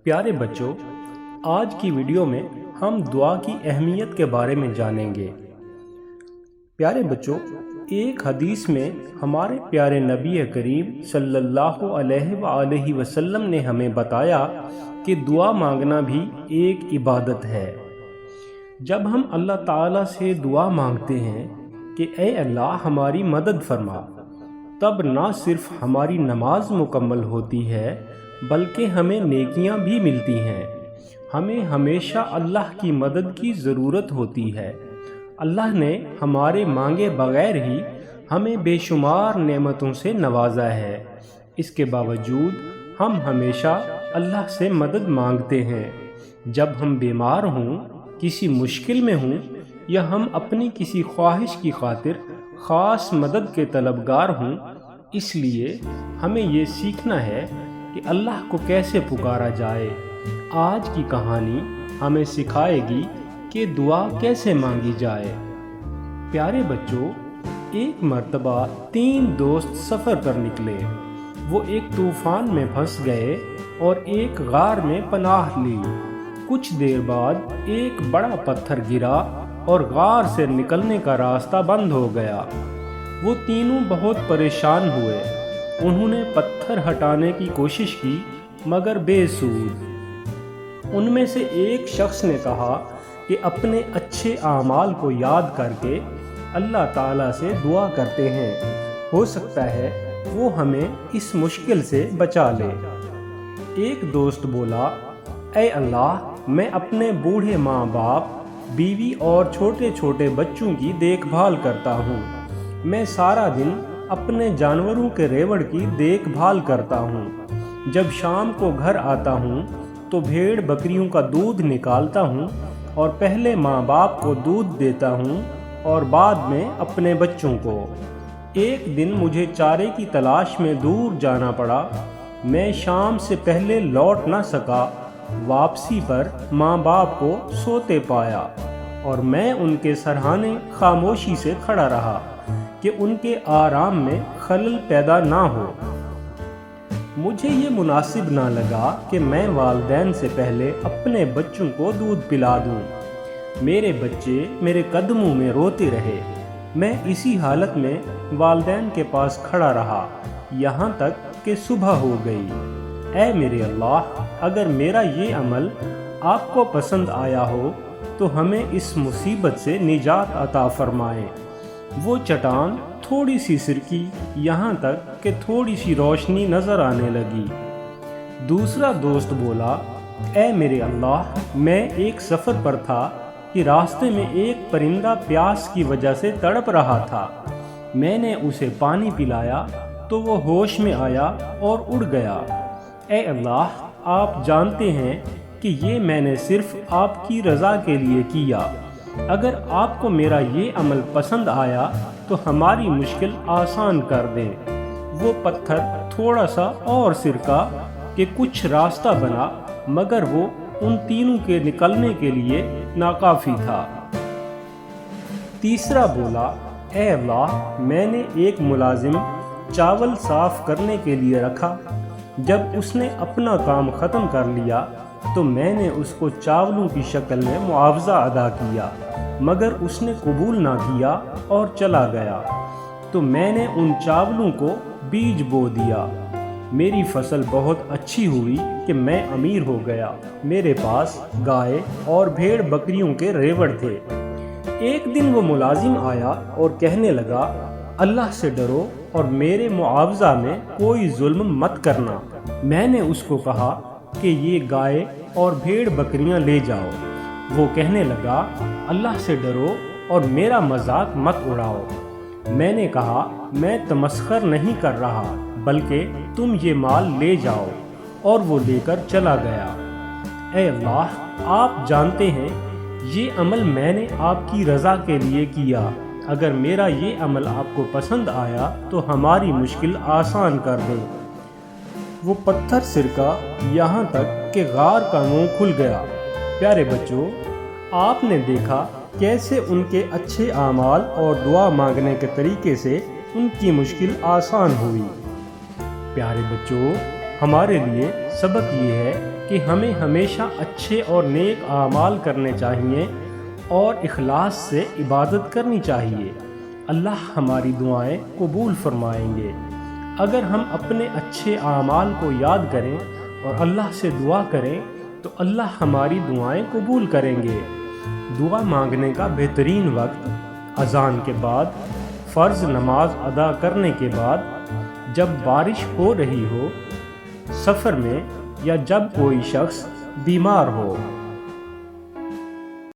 پیارے بچوں، آج کی ویڈیو میں ہم دعا کی اہمیت کے بارے میں جانیں گے۔ پیارے بچوں، ایک حدیث میں ہمارے پیارے نبی کریم صلی اللہ علیہ وآلہ وسلم نے ہمیں بتایا کہ دعا مانگنا بھی ایک عبادت ہے۔ جب ہم اللہ تعالیٰ سے دعا مانگتے ہیں کہ اے اللہ ہماری مدد فرما، تب نہ صرف ہماری نماز مکمل ہوتی ہے بلکہ ہمیں نیکیاں بھی ملتی ہیں۔ ہمیں ہمیشہ اللہ کی مدد کی ضرورت ہوتی ہے۔ اللہ نے ہمارے مانگے بغیر ہی ہمیں بے شمار نعمتوں سے نوازا ہے۔ اس کے باوجود ہم ہمیشہ اللہ سے مدد مانگتے ہیں۔ جب ہم بیمار ہوں، کسی مشکل میں ہوں یا ہم اپنی کسی خواہش کی خاطر خاص مدد کے طلبگار ہوں، اس لیے ہمیں یہ سیکھنا ہے کہ اللہ کو کیسے پکارا جائے۔ آج کی کہانی ہمیں سکھائے گی کہ دعا کیسے مانگی جائے۔ پیارے بچوں، ایک مرتبہ 3 دوست سفر پر نکلے۔ وہ ایک طوفان میں پھنس گئے اور ایک غار میں پناہ لی۔ کچھ دیر بعد ایک بڑا پتھر گرا اور غار سے نکلنے کا راستہ بند ہو گیا۔ وہ تینوں بہت پریشان ہوئے۔ انہوں نے پتھر ہٹانے کی کوشش کی مگر بے سود۔ ان میں سے ایک شخص نے کہا کہ اپنے اچھے اعمال کو یاد کر کے اللہ تعالیٰ سے دعا کرتے ہیں، ہو سکتا ہے وہ ہمیں اس مشکل سے بچا لے۔ ایک دوست بولا، اے اللہ، میں اپنے بوڑھے ماں باپ، بیوی اور چھوٹے چھوٹے بچوں کی دیکھ بھال کرتا ہوں۔ میں سارا دن اپنے جانوروں کے ریوڑ کی دیکھ بھال کرتا ہوں۔ جب شام کو گھر آتا ہوں تو بھیڑ بکریوں کا دودھ نکالتا ہوں اور پہلے ماں باپ کو دودھ دیتا ہوں اور بعد میں اپنے بچوں کو۔ ایک دن مجھے چارے کی تلاش میں دور جانا پڑا۔ میں شام سے پہلے لوٹ نہ سکا۔ واپسی پر ماں باپ کو سوتے پایا اور میں ان کے سرہانے خاموشی سے کھڑا رہا کہ ان کے آرام میں خلل پیدا نہ ہو۔ مجھے یہ مناسب نہ لگا کہ میں والدین سے پہلے اپنے بچوں کو دودھ پلا دوں۔ میرے بچے میرے قدموں میں روتے رہے۔ میں اسی حالت میں والدین کے پاس کھڑا رہا یہاں تک کہ صبح ہو گئی۔ اے میرے اللہ، اگر میرا یہ عمل آپ کو پسند آیا ہو تو ہمیں اس مصیبت سے نجات عطا فرمائیں۔ وہ چٹان تھوڑی سی سرکی یہاں تک کہ تھوڑی سی روشنی نظر آنے لگی۔ دوسرا دوست بولا، اے میرے اللہ، میں ایک سفر پر تھا کہ راستے میں ایک پرندہ پیاس کی وجہ سے تڑپ رہا تھا۔ میں نے اسے پانی پلایا تو وہ ہوش میں آیا اور اڑ گیا۔ اے اللہ، آپ جانتے ہیں کہ یہ میں نے صرف آپ کی رضا کے لیے کیا۔ اگر آپ کو میرا یہ عمل پسند آیا تو ہماری مشکل آسان کر دیں۔ وہ پتھر تھوڑا سا اور سرکا کہ کچھ راستہ بنا، مگر وہ ان تینوں کے نکلنے کے لیے ناکافی تھا۔ تیسرا بولا، اے اللہ، میں نے ایک ملازم چاول صاف کرنے کے لیے رکھا۔ جب اس نے اپنا کام ختم کر لیا تو میں نے اس کو چاولوں کی شکل میں معاوضہ ادا کیا، مگر اس نے قبول نہ کیا اور چلا گیا۔ تو میں نے ان چاولوں کو بیج بو دیا۔ میری فصل بہت اچھی ہوئی کہ میں امیر ہو گیا۔ میرے پاس گائے اور بھیڑ بکریوں کے ریوڑ تھے۔ ایک دن وہ ملازم آیا اور کہنے لگا، اللہ سے ڈرو اور میرے معاوضہ میں کوئی ظلم مت کرنا۔ میں نے اس کو کہا کہ یہ گائے اور بھیڑ بکریاں لے جاؤ۔ وہ کہنے لگا، اللہ سے ڈرو اور میرا مذاق مت اڑاؤ۔ میں نے کہا، میں تمسخر نہیں کر رہا بلکہ تم یہ مال لے جاؤ، اور وہ لے کر چلا گیا۔ اے اللہ، آپ جانتے ہیں یہ عمل میں نے آپ کی رضا کے لیے کیا۔ اگر میرا یہ عمل آپ کو پسند آیا تو ہماری مشکل آسان کر دیں۔ وہ پتھر سرکا یہاں تک کہ غار کا منہ کھل گیا۔ پیارے بچوں، آپ نے دیکھا کیسے ان کے اچھے اعمال اور دعا مانگنے کے طریقے سے ان کی مشکل آسان ہوئی۔ پیارے بچوں، ہمارے لیے سبق یہ ہے کہ ہمیں ہمیشہ اچھے اور نیک اعمال کرنے چاہیے اور اخلاص سے عبادت کرنی چاہیے۔ اللہ ہماری دعائیں قبول فرمائیں گے۔ اگر ہم اپنے اچھے اعمال کو یاد کریں اور اللہ سے دعا کریں تو اللہ ہماری دعائیں قبول کریں گے۔ دعا مانگنے کا بہترین وقت اذان کے بعد، فرض نماز ادا کرنے کے بعد، جب بارش ہو رہی ہو، سفر میں، یا جب کوئی شخص بیمار ہو۔